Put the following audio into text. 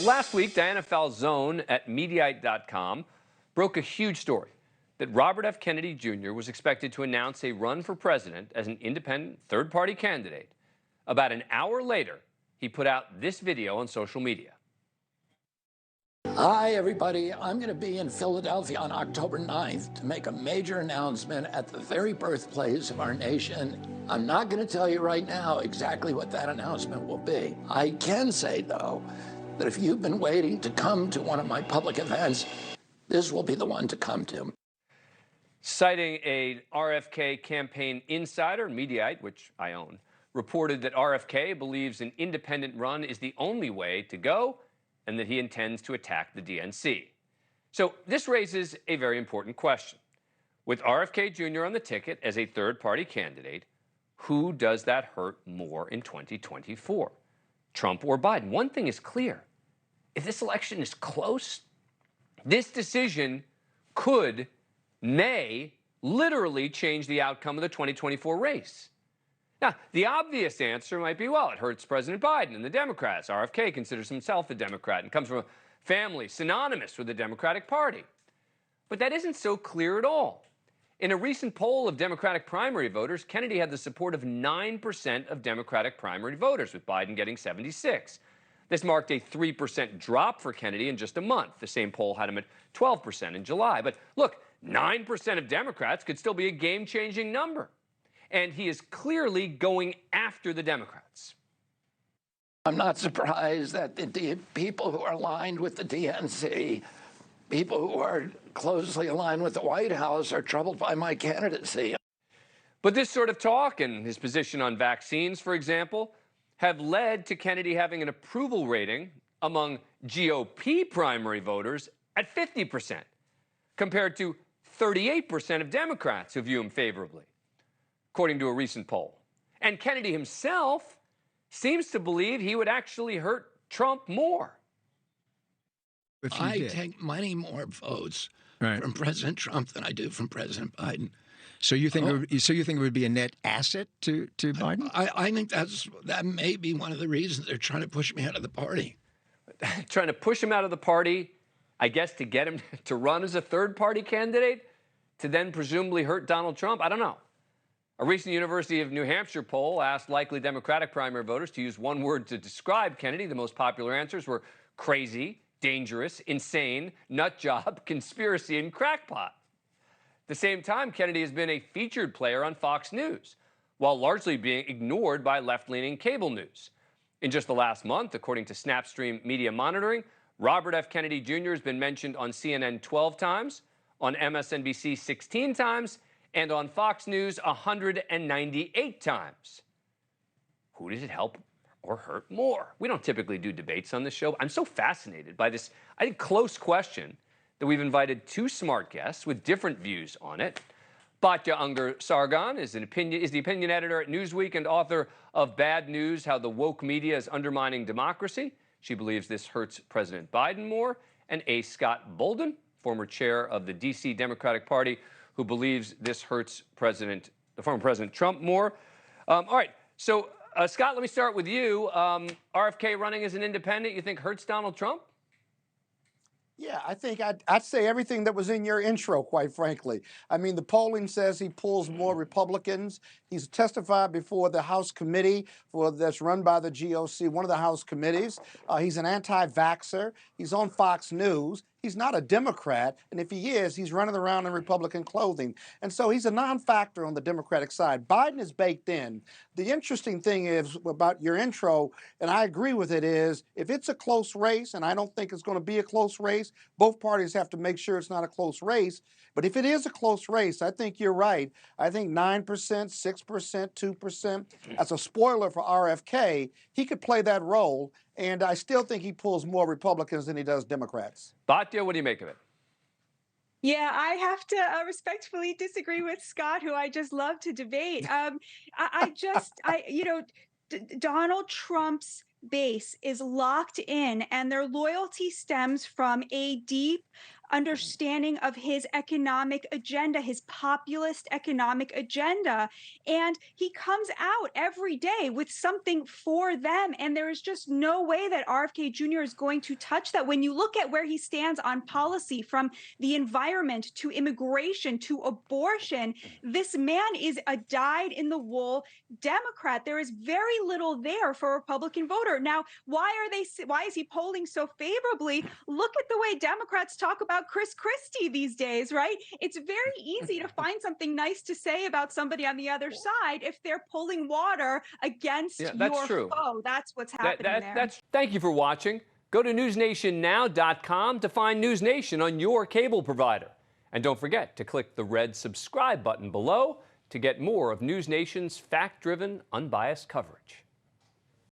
Last week, Diana Falzone at Mediaite.com broke a huge story that Robert F. Kennedy Jr. was expected to announce a run for president as an independent third-party candidate. About an hour later, he put out this video on social media. Hi, everybody. I'm going to be in Philadelphia on October 9th to make a major announcement at the very birthplace of our nation. I'm not going to tell you right now exactly what that announcement will be. I can say, though, that if you've been waiting to come to one of my public events, this will be the one to come to. Citing a RFK campaign insider, Mediaite, which I own, reported that RFK believes an independent run is the only way to go and that he intends to attack the DNC. So this raises a very important question. With RFK Jr. on the ticket as a third-party candidate, who does that hurt more in 2024? Trump or Biden? One thing is clear. If this election is close, this decision may literally change the outcome of the 2024 race. Now, the obvious answer might be, well, it hurts President Biden and the Democrats. RFK considers himself a Democrat and comes from a family synonymous with the Democratic Party. But that isn't so clear at all. In a recent poll of Democratic primary voters, Kennedy had the support of 9% of Democratic primary voters, with Biden getting 76%. This marked a 3% drop for Kennedy in just a month. The same poll had him at 12% in July. But look, 9% of Democrats could still be a game-changing number. And he is clearly going after the Democrats. I'm not surprised that the people who are aligned with the DNC, people who are closely aligned with the White House, are troubled by my candidacy. But this sort of talk and his position on vaccines, for example, have led to Kennedy having an approval rating among GOP primary voters at 50%, compared to 38% of Democrats who view him favorably, according to a recent poll. And Kennedy himself seems to believe he would actually hurt Trump more. I take many more votes from President Trump than I do from President Biden. So you think it would be a net asset to Biden? I think that may be one of the reasons they're trying to push me out of the party. Trying to push him out of the party, I guess, to get him to run as a third-party candidate, to then presumably hurt Donald Trump? I don't know. A recent University of New Hampshire poll asked likely Democratic primary voters to use one word to describe Kennedy. The most popular answers were crazy, dangerous, insane, nut job, conspiracy, and crackpot. At the same time, Kennedy has been a featured player on Fox News, while largely being ignored by left-leaning cable news. In just the last month, according to Snapstream Media Monitoring, Robert F. Kennedy Jr. has been mentioned on CNN 12 times, on MSNBC 16 times, and on Fox News 198 times. Who does it help or hurt more? We don't typically do debates on this show. I'm so fascinated by this, I think, close question that we've invited two smart guests with different views on it. Batya Unger-Sargon is the opinion editor at Newsweek and author of Bad News: How the Woke Media is Undermining Democracy. She believes this hurts President Biden more. And A. Scott Bolden, former chair of the D.C. Democratic Party, who believes this hurts the former President Trump more. All right, so Scott, let me start with you. RFK running as an independent, you think hurts Donald Trump? Yeah, I think I'd say everything that was in your intro, quite frankly. I mean, the polling says he pulls more Republicans. He's testified before the House committee that's run by the GOC, one of the House committees. He's an anti-vaxxer. He's on Fox News. He's not a Democrat, and if he is, he's running around in Republican clothing. And so he's a non-factor on the Democratic side. Biden is baked in. The interesting thing is about your intro, and I agree with it, is if it's a close race, and I don't think it's going to be a close race, both parties have to make sure it's not a close race. But if it is a close race, I think you're right. I think 9%, 6%, 2%. As a spoiler for RFK, he could play that role, and I still think he pulls more Republicans than he does Democrats. Batya, what do you make of it? Yeah, I have to respectfully disagree with Scott, who I just love to debate. Donald Trump's base is locked in, and their loyalty stems from a deep understanding of his economic agenda, his populist economic agenda. And he comes out every day with something for them. And there is just no way that RFK Jr. is going to touch that. When you look at where he stands on policy, from the environment to immigration to abortion, this man is a dyed-in-the-wool Democrat. There is very little there for a Republican voter. Now, why is he polling so favorably? Look at the way Democrats talk about Chris Christie these days, right? It's very easy to find something nice to say about somebody on the other side if they're pulling water against your foe. That's what's happening there. Thank you for watching. Go to newsnationnow.com to find NewsNation on your cable provider. And don't forget to click the red subscribe button below to get more of NewsNation's fact-driven, unbiased coverage.